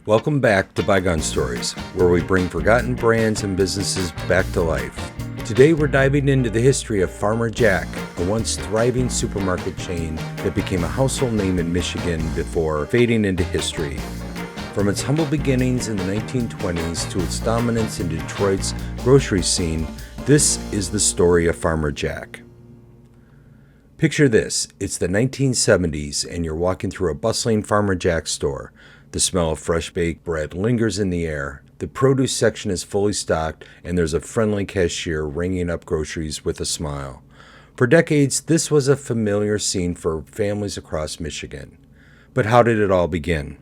Welcome back to Bygone Stories, where we bring forgotten brands and businesses back to life. Today we're diving into the history of Farmer Jack, a once thriving supermarket chain that became a household name in Michigan before fading into history. From its humble beginnings in the 1920s to its dominance in Detroit's grocery scene, this is the story of Farmer Jack. Picture this, it's the 1970s and you're walking through a bustling Farmer Jack store. The smell of fresh baked bread lingers in the air. The produce section is fully stocked, and there's a friendly cashier ringing up groceries with a smile. For decades, this was a familiar scene for families across Michigan. But how did it all begin?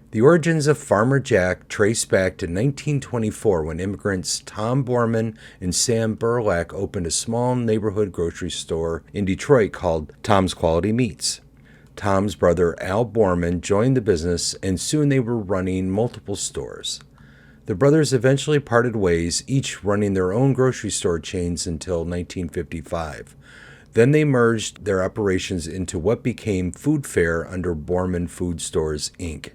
The origins of Farmer Jack trace back to 1924 when immigrants Tom Borman and Sam Burlack opened a small neighborhood grocery store in Detroit called Tom's Quality Meats. Tom's brother Al Borman joined the business, and soon they were running multiple stores. The brothers eventually parted ways, each running their own grocery store chains until 1955. Then they merged their operations into what became Food Fair under Borman Food Stores, Inc.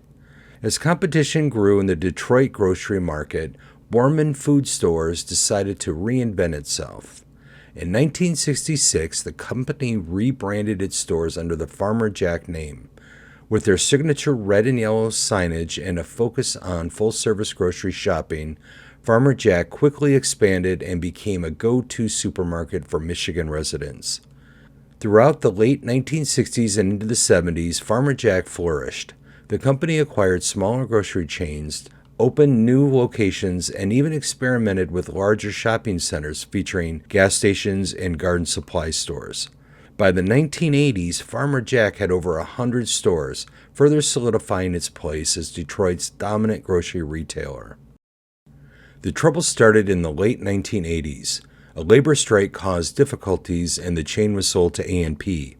As competition grew in the Detroit grocery market, Borman Food Stores decided to reinvent itself. In 1966, the company rebranded its stores under the Farmer Jack name. With their signature red and yellow signage and a focus on full-service grocery shopping, Farmer Jack quickly expanded and became a go-to supermarket for Michigan residents. Throughout the late 1960s and into the 70s, Farmer Jack flourished. The company acquired smaller grocery chains, opened new locations, and even experimented with larger shopping centers featuring gas stations and garden supply stores. By the 1980s, Farmer Jack had over 100 stores, further solidifying its place as Detroit's dominant grocery retailer. The trouble started in the late 1980s. A labor strike caused difficulties and the chain was sold to A&P.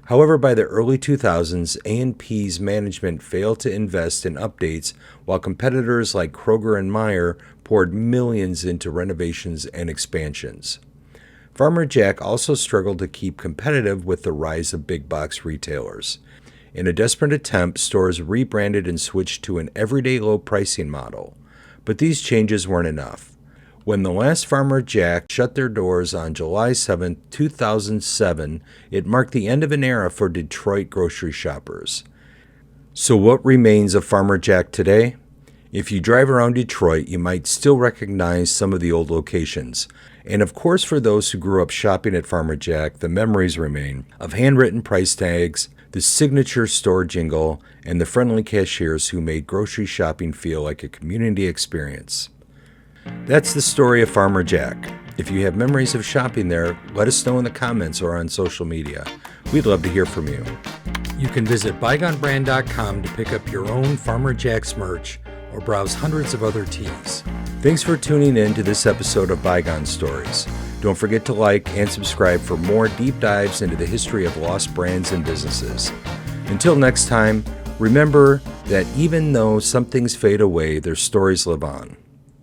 However, by the early 2000s, A&P's management failed to invest in updates, while competitors like Kroger and Meijer poured millions into renovations and expansions. Farmer Jack also struggled to keep competitive with the rise of big box retailers. In a desperate attempt, stores rebranded and switched to an everyday low pricing model. But these changes weren't enough. When the last Farmer Jack shut their doors on July 7, 2007, it marked the end of an era for Detroit grocery shoppers. So what remains of Farmer Jack today? If you drive around Detroit, you might still recognize some of the old locations. And of course, for those who grew up shopping at Farmer Jack, the memories remain of handwritten price tags, the signature store jingle, and the friendly cashiers who made grocery shopping feel like a community experience. That's the story of Farmer Jack. If you have memories of shopping there, let us know in the comments or on social media. We'd love to hear from you. You can visit bygonebrand.com to pick up your own Farmer Jack's merch or browse hundreds of other tees. Thanks for tuning in to this episode of Bygone Stories. Don't forget to like and subscribe for more deep dives into the history of lost brands and businesses. Until next time, remember that even though some things fade away, their stories live on.